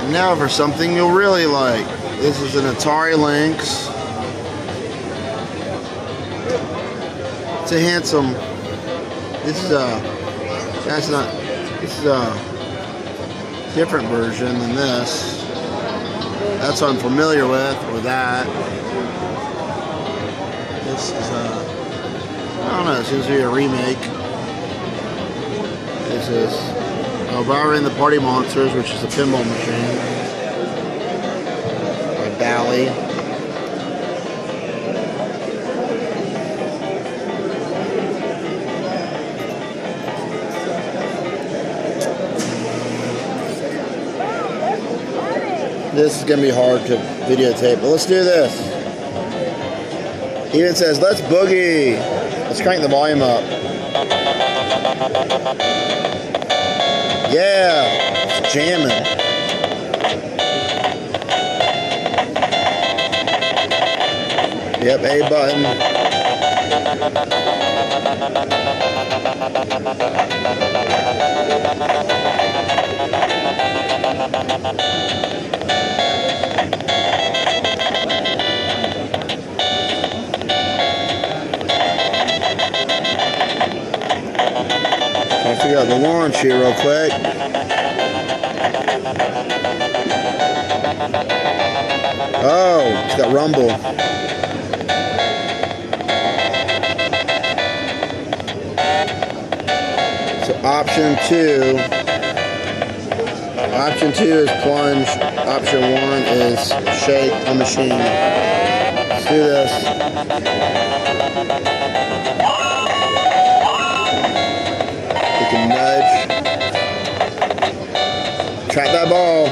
And now for something you'll really like. This is an Atari Lynx. It's a handsome. This is a different version than this. That's what I'm familiar with, or that. This is I don't know, it seems to be a remake. This is Elvira and the Party Monsters, which is a pinball machine. By Bally. This is going to be hard to videotape, but let's do this. He even says, let's boogie. Let's crank the volume up. Yeah, it's jamming. Yep, A button. I'll figure out the launch here real quick. Oh, it's got rumble. So option 2. Option 2 is plunge. Option 1 is shake the machine. Let's do this. You can nudge. Trap that ball.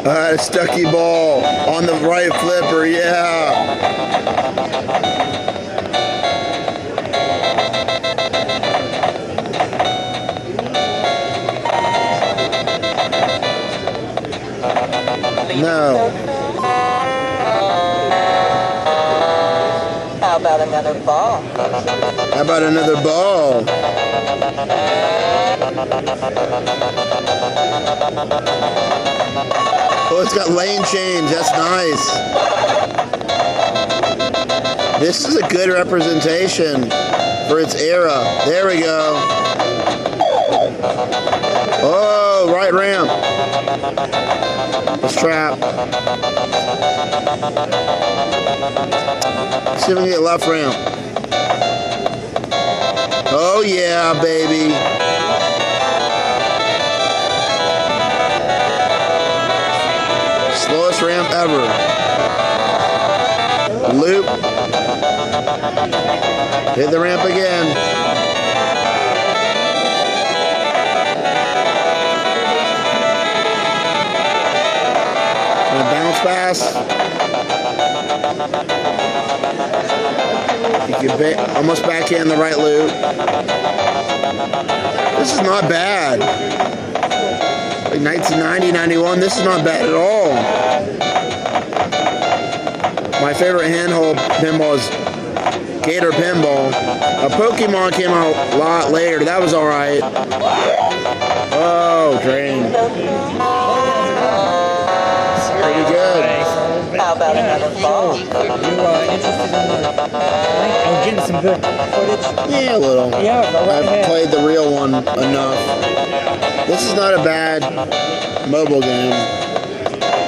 A stucky ball on the right flipper, yeah. No. How about another ball? How about another ball? Oh, it's got lane change. That's nice. This is a good representation for its era. There we go. Oh, right ramp. Let's trap. Let's see if we can get left ramp. Oh yeah, baby. Slowest ramp ever. Loop. Hit the ramp again. And bounce pass. You can almost backhand the right loop. This is not bad. Like 1990, 91, this is not bad at all. My favorite handheld pinball is Gator Pinball. Pokemon came out a lot later. That was alright. Oh, drain. Pretty good. How about another ball? You interested in getting some good footage? Yeah, a little. Yeah, go right I've ahead. played the real one enough. This is not a bad mobile game.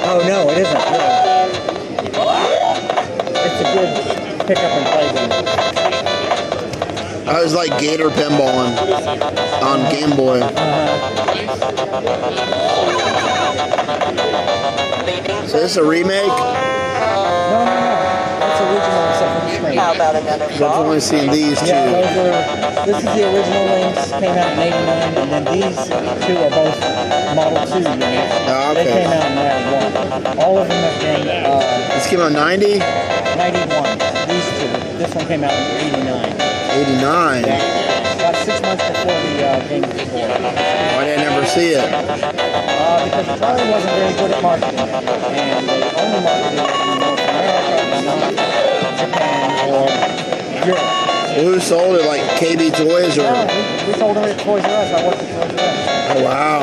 Oh no, it isn't. Really. It's a good pick up and play game. I was like Gator Pinballing on Game Boy. So this is a remake? No. It's original except for the screen. How about another I've ball? only seen these two. Yeah, this is the original Lynx, came out in '89, and then these two are both Model 2 units. Oh, okay. They came out in '91. All of them have been This came out in 90? 91. These two. This one came out in '89. 89? About 6 months before the game was born. Why did I never see it? Because Atari wasn't very good at marketing it, and they only marketed it in North America, not Japan or Europe. Who sold it? Like KB Toys or? No, we sold them at Toys R Us. I worked at Toys R Us. Oh wow.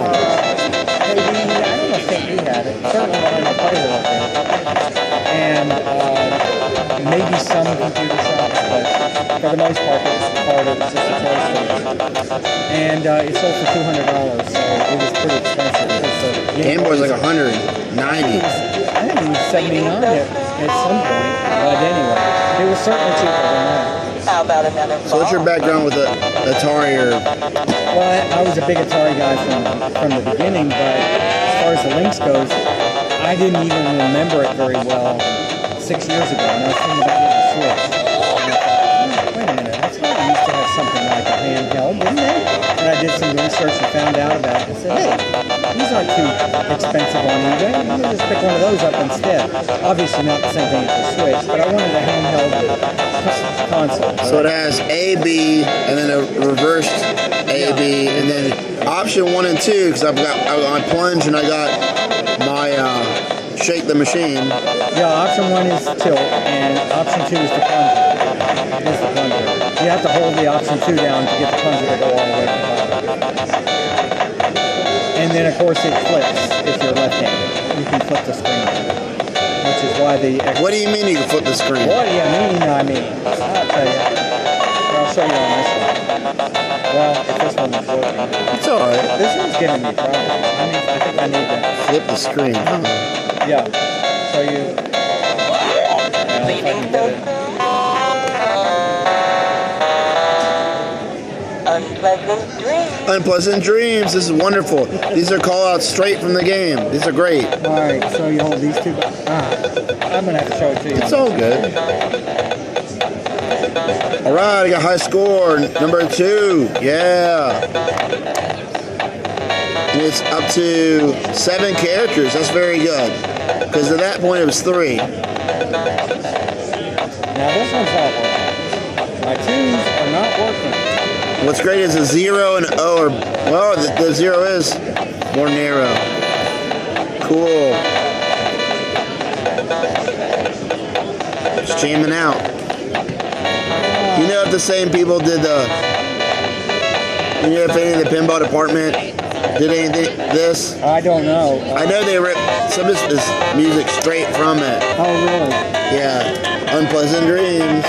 KB, I don't know if KB had it. Certainly not in my playroom up there. And maybe some computer shops, but for the most part, it was just a toy store. And it sold for $200, so it was pretty expensive. Game Boy's like 190. I think it was 79 at some point, but anyway, it was certainly cheaper than that. How about another ball? So what's your background with the Atari? Or Well, I was a big Atari guy from the beginning, but as far as the Lynx goes, I didn't even remember it very well 6 years ago, and I was thinking about getting a Switch. And I thought, wait a minute, I thought we used to have something like a handheld, didn't they? And I did some research and found out about it and said, hey, these aren't too expensive on eBay. You can just pick one of those up instead. Obviously not the same thing as the Switch, but I wanted a handheld console. so it has A, B, and then a reversed A, B, and then option 1 and 2. Because I plunge and I got my shake the machine. Yeah, option 1 is tilt, and option 2 is the plunger. You have to hold the option 2 down to get the plunger to go all the way to the bottom. And then, of course, it flips if you're left-handed. You can flip the screen, which is why the... What do you mean you can flip the screen? What do you mean? I'll tell you. I'll show you on this one. Well, if this one is working. It's alright. This one's giving me problems. I think I need to... Flip the screen. Yeah. So you... if I can get it. Unpleasant dreams. Unpleasant dreams. This is wonderful. These are call-outs straight from the game. These are great. All right, so you hold these two. I'm gonna have to show it to you. It's all good. All right, I got high score. Number 2. Yeah. And it's up to 7 characters. That's very good. Because at that point it was 3. Now this one's not working. My 2s are not working. What's great is the 0 and O are, well, the 0 is more narrow. Cool. Just jamming out. You know if the same people did you know if any of the pinball department did anything this? I don't know. I know they ripped some of this music straight from it. Oh, really? Yeah. Unpleasant dreams.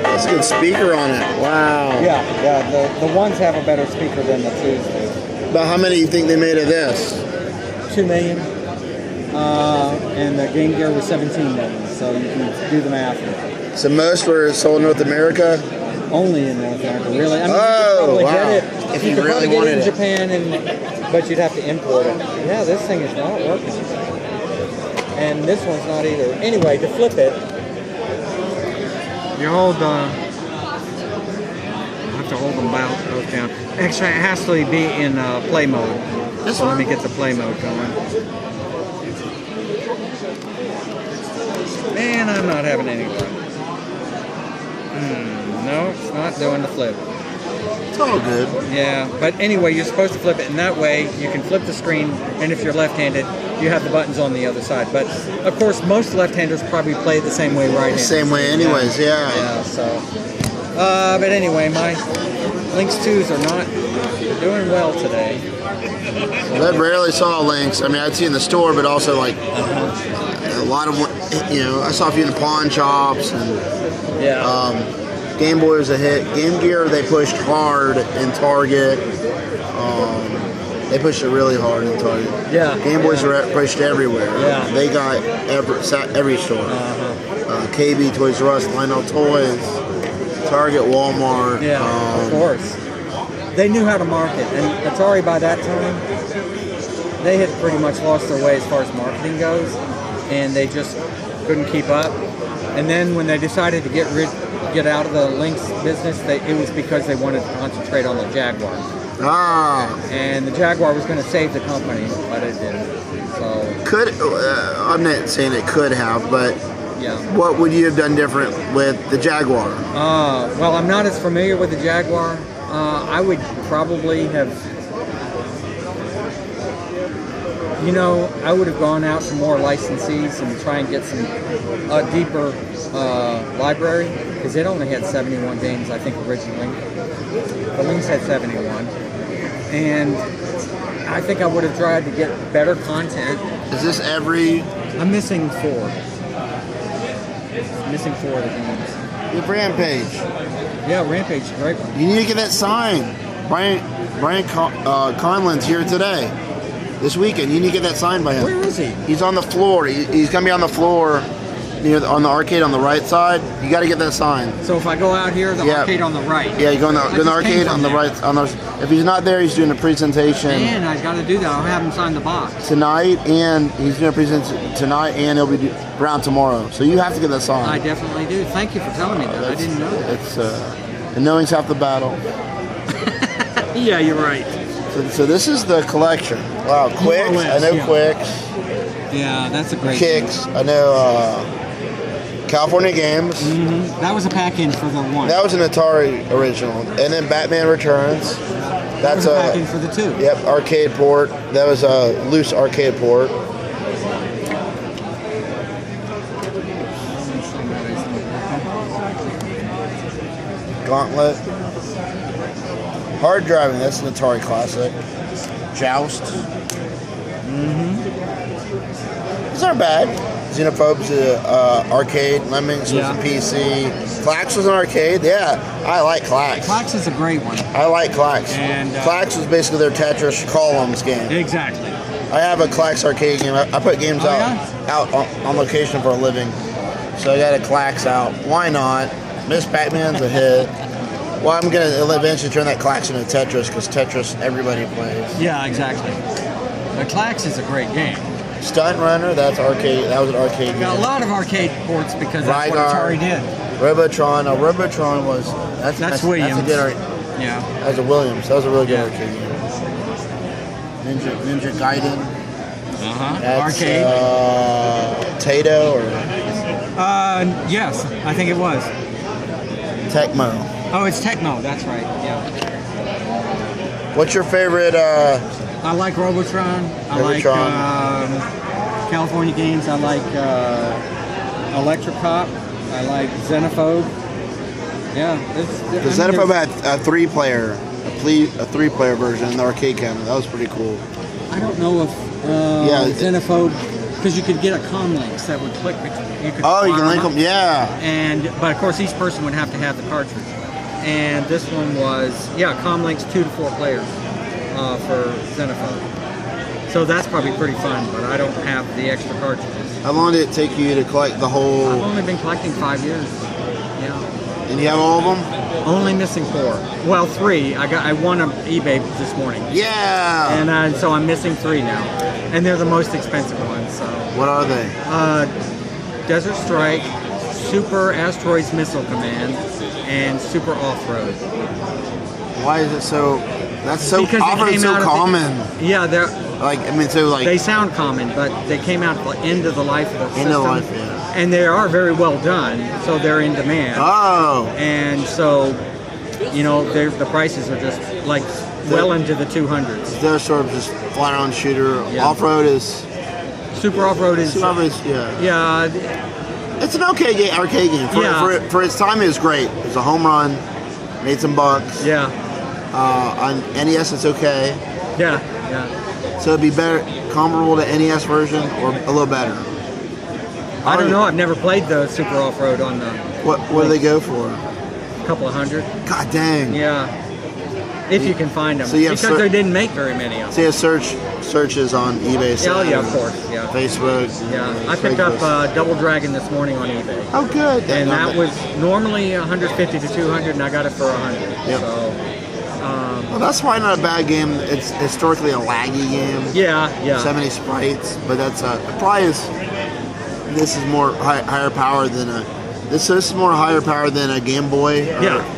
That's a good speaker on it. Wow. Yeah. The ones have a better speaker than the 2s do. About how many do you think they made of this? 2 million. And the Game Gear was 17 million. So you can do the math. So most were sold in North America? Only in North America, really. I mean, Oh, you could probably wow. get it. If you you could really probably get wanted it in it. Japan, but you'd have to import it. Yeah, this thing is not working. And this one's not either. Anyway, to flip it, you hold I have to hold them both down. Actually, it has to be in play mode. So let me get the play mode going. Man, I'm not having any luck. No, it's not doing the flip. It's all good. Yeah, but anyway, you're supposed to flip it in that way. You can flip the screen, and if you're left-handed, you have the buttons on the other side. But of course, most left-handers probably play the same way right-handed. Same way anyways, yeah. Yeah, so. But anyway, my Lynx 2s are not doing well today. I rarely saw Lynx. I mean, I'd see in the store, but also like a lot of, you know, I saw a few in the pawn shops and Yeah. Game Boy was a hit. Game Gear, they pushed hard in Target. They pushed it really hard in Target. Yeah. Game Boys were pushed everywhere. Yeah. They got every store. KB, Toys R Us, Lionel Toys, Target, Walmart. Yeah, of course. They knew how to market, and Atari by that time, they had pretty much lost their way as far as marketing goes, and they just couldn't keep up. And then when they decided to get out of the Lynx business, it was because they wanted to concentrate on the Jaguar. And the Jaguar was going to save the company, but it didn't. So I'm not saying it could have, but yeah. What would you have done different with the Jaguar? Well, I'm not as familiar with the Jaguar. I would probably have You know, I would have gone out to more licensees and try and get some deeper library, because it only had 71 games, I think, originally. The Lynx had 71. And I think I would have tried to get better content. Is this every... I'm missing 4. Missing 4 of the games. The Rampage. Yeah, Rampage is a great one. You need to get that signed. Brian Conlon's here today. This weekend. You need to get that signed by him. Where is he? He's on the floor. He's going to be on the floor on the arcade on the right side. You got to get that signed. So if I go out here, the arcade on the right. Yeah, you go in the arcade on the right. If he's not there, he's doing a presentation. Man, I got to do that. I'll have him sign the box Tonight, and he's doing a presentation tonight, and he'll be around tomorrow. So you have to get that signed. I definitely do. Thank you for telling me that. I didn't know that. It's and knowing's half the battle. Yeah, you're right. So this is the collection. Wow, Quicks. I know Quicks. Yeah, that's a great Kicks. I know California Games. Mm-hmm. That was a pack-in for the 1. That was an Atari original. And then Batman Returns. That's a pack-in for the 2. Yep, arcade port. That was a loose arcade port. Gauntlet. Hard Driving, that's an Atari classic. Joust. These aren't bad. Xenophobes, arcade. Lemmings was a PC. Clax was an arcade. Yeah, I like Clax. Clax is a great one. I like Clax. And Clax was basically their Tetris columns game. Exactly. I have a Clax arcade game. I put games out on location for a living. So I got a Clax out. Why not? Miss Pac-Man's a hit. Well, I'm going to eventually turn that Clax into Tetris, because Tetris everybody plays. Yeah, exactly. The Clax is a great game. Stunt Runner, that's arcade. That was an arcade game. Got a lot of arcade ports because that's what Atari did. Robotron. No, Robotron was... That's Williams. That's a good Yeah. That was a Williams. That was a really good arcade game. Ninja Gaiden. That's, arcade. Tato or... Yes, I think it was. Tecmo. Oh, it's Tecmo. That's right. Yeah. What's your favorite? I like Robotron. I like California Games. I like Electrocop. I like Xenophobe. Yeah, The Xenophobe had a three-player version in the arcade cabinet. That was pretty cool. I don't know if Xenophobe, because you could get a Comlinks that would click. You can link them. Yeah. But of course, each person would have to have the cartridge. And this one was Comlinks 2 to 4 players for Xenophobe. So that's probably pretty fun, but I don't have the extra cartridges. How long did it take you to collect the whole? I've only been collecting 5 years. Yeah. And you have all of them? Only missing 4. Well, 3. I won on eBay this morning. Yeah. And so I'm missing 3 now, and they're the most expensive ones. So. What are they? Desert Strike, Super Asteroids Missile Command, and Super Off-Road. Why is it so? That's so because often so common. They're they sound common, but they came out at the end of the life of the system. End of life, yeah. And they are very well done, so they're in demand. Oh. And so, the prices are just well into the 200s. They're sort of just flat-on shooter. Yeah. Off-road is. Super Off-Road is. Yeah. It's an okay arcade game. For its time, it was great. It was a home run. Made some bucks. Yeah. On NES, it's okay. Yeah. So it'd be better, comparable to NES version, or a little better. I don't know. I've never played the Super Off-Road on the. What do they go for? A couple of hundred. God dang. Yeah. If you can find them, so you because they didn't make very many of them. So you have searches on eBay. Yeah, of course. Yeah. Facebook. Yeah. I picked up Double Dragon this morning on eBay. Oh, good. And that was normally 150 to 200, and I got it for 100. Yep. So. Well, that's probably not a bad game. It's historically a laggy game. Yeah. 70 sprites, but that's probably is. This is more higher power than a. This is more higher power than a Game Boy.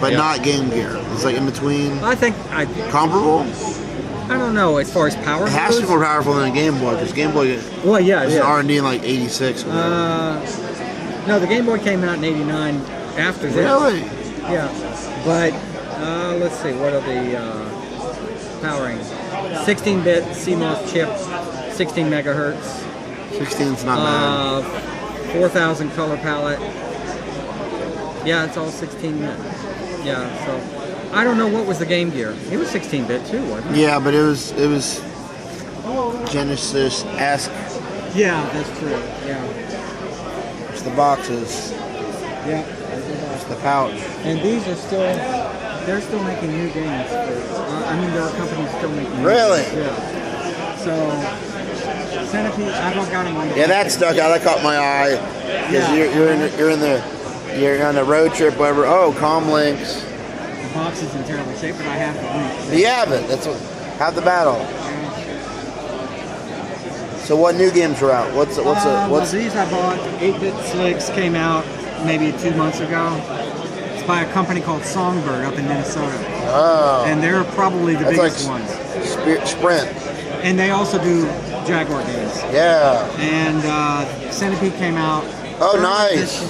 But not Game Gear. It's like in between. I think comparable. I don't know as far as power. It has to be more powerful than a Game Boy, because Game Boy. Well, yeah. Was R&D in like '86. No, the Game Boy came out in '89 after this. Really? Yeah, but let's see. What are the powering? 16-bit CMOS chip, 16 megahertz. 16's not bad. 4,000 color palette. Yeah, it's all 16. Yeah, so I don't know what was the Game Gear. It was 16-bit too, wasn't it? Yeah, but it was Genesis-esque. Yeah, that's true. Yeah. It's the boxes. Yeah. It's the pouch. And these are still, they're still making new games. I mean, there are companies still making new Really? games. Yeah. So, Centipede, I don't got them on the Yeah, that stuck out. That caught my eye. Because you're on a road trip, whatever. Oh, Lynx. The box is in terrible shape, but I have the Lynx. You have it. That's what. Have the battle. So what new games are out? What's Well, these I bought. 8-Bit Slicks came out maybe 2 months ago. It's by a company called Songbird up in Minnesota. Oh. And they're probably the biggest like ones. Sprint. And they also do Jaguar games. Yeah. And Centipede came out. Oh, nice.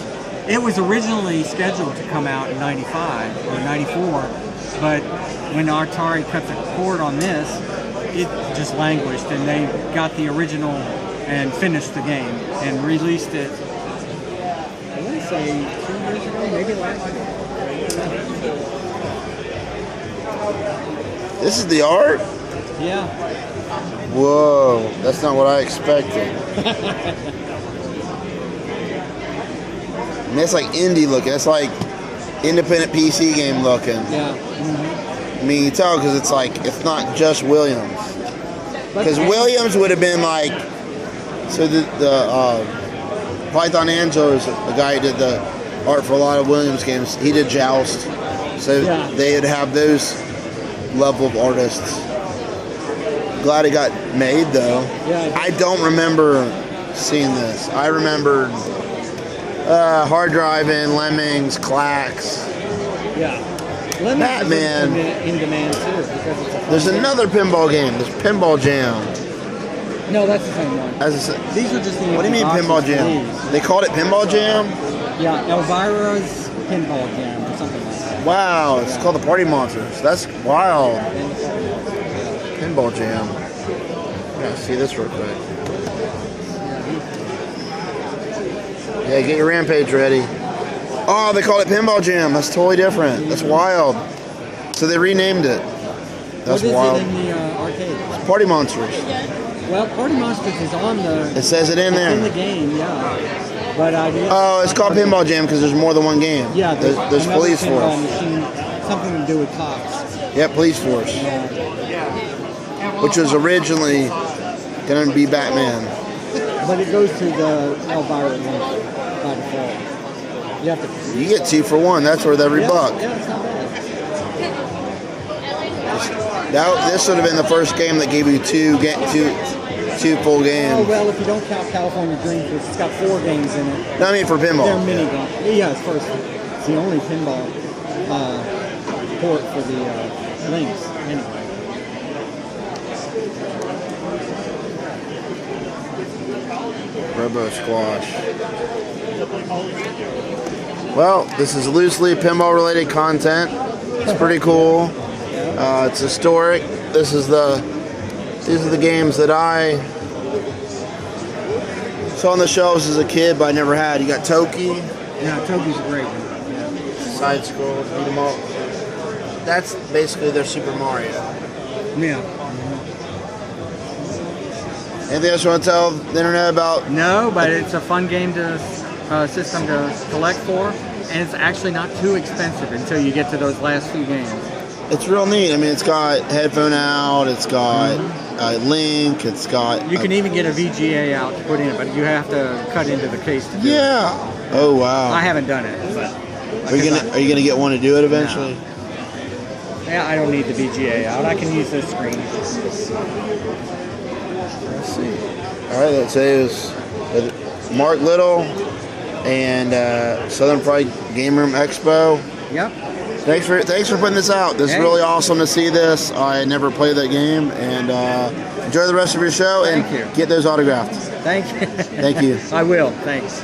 It was originally scheduled to come out in 95 or 94, but when Atari cut the cord on this, it just languished, and they got the original and finished the game and released it, I want to say 2 years ago, maybe last year. This is the art? Yeah. Whoa, that's not what I expected. And it's like indie looking. It's like independent PC game looking. Yeah. I mean, you tell because it's like, it's not just Williams. Because Williams would have been like, so the Python Angelo is the guy who did the art for a lot of Williams games. He did Joust. So they'd have those level of artists. Glad it got made though. Yeah. I don't remember seeing this. I remembered Hard Driving, Lemmings, Clacks. Yeah. Lemmings Batman. is in demand too because it's a There's another pinball game. There's Pinball Jam. No, that's the same one. These are just the What do you mean boxes Pinball for Jam? these. They called it Pinball Jam? Yeah, Elvira's Pinball Jam or something like that. Wow, it's called the Party Monsters. That's wild. Pinball Jam. I gotta see this real quick. Yeah, get your Rampage ready. Oh, they called it Pinball Jam. That's totally different. That's wild. So they renamed it. That's wild. What is it in the arcade? It's Party Monsters. Well, Party Monsters is on the... It says it in there. in the game, yeah. But I did... Oh, it's called Pinball Jam because there's more than one game. Yeah, there's another Police pinball Force. machine, something to do with cops. Yeah, Police Force. Which was originally going to be Batman. But it goes to the Elvira Lynx by default. You have to... You get 2 for 1. That's worth every buck. Yeah, it's not bad. This would have been the first game that gave you two full games. Oh, well, if you don't count California Dreams, it's got 4 games in it. No, I mean for pinball. They're mini games. Yeah, it's first. It's the only pinball port for the Lynx, anyway. Robo Squash. Well, this is loosely pinball related content. It's pretty cool. It's historic. These are the games that I saw on the shelves as a kid, but I never had. You got Toki. Yeah, Toki's a great one. Yeah. Side scroll, beat 'em up. That's basically their Super Mario. Yeah. Anything else you want to tell the internet about? No, but it's a fun game system to collect for, and it's actually not too expensive until you get to those last few games. It's real neat. I mean, it's got headphone out, it's got a link, it's got... You can even get a VGA out to put in, but you have to cut into the case to do it. Yeah. Oh, wow. I haven't done it, but... Are you gonna get one to do it eventually? No. Yeah, I don't need the VGA out. I can use this screen. Let's see. All right, let's say it was Mark Little and Southern Pride Game Room Expo. Yep. Thanks for putting this out. This is really awesome to see this. I never played that game, and enjoy the rest of your show. Thank you. Get those autographed. Thank you. Thank you. I will. Thanks.